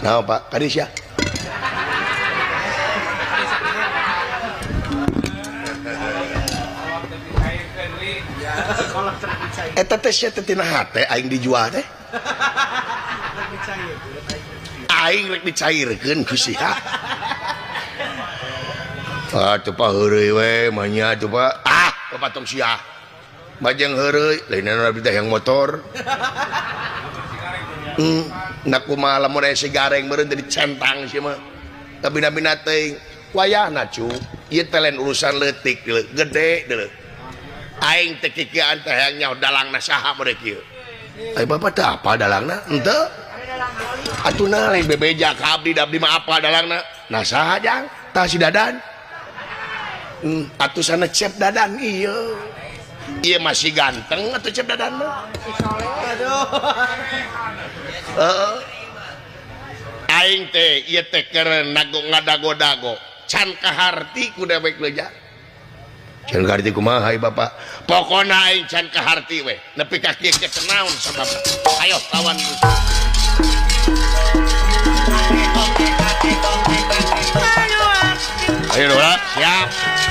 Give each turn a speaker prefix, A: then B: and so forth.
A: Nah Pak Kadisya eta teh sia teh tina hate aing dijual teh aing rek dicairkeun ku sia coba heureuy we manya coba bapak tong sia bajang heureuy lainna abdi yang motor nak kumaha lamun aya sigareng meureun teh dicentang sia mah kabina-bina teuing wayahna cu ieu teh lain urusan leutik gede deuleu aing teh kikian teh hayang nyaho dalangna saha meureun kieu ai bapak teh apa dalangna henteu atuna lain bebeja ka abdi da abdi mah apa dalangna nah saha jang tah si dadan atuh sana cep dadan ieu masih ganteng atuh cep dadan mah aing teh ieu teh keur ngadago-dago can kaharti ku dewek leja can kaharti kumaha hai bapak pokona aing can kaharti we nepi ka kieu teh naon sabab ayo lawan ayo dora siap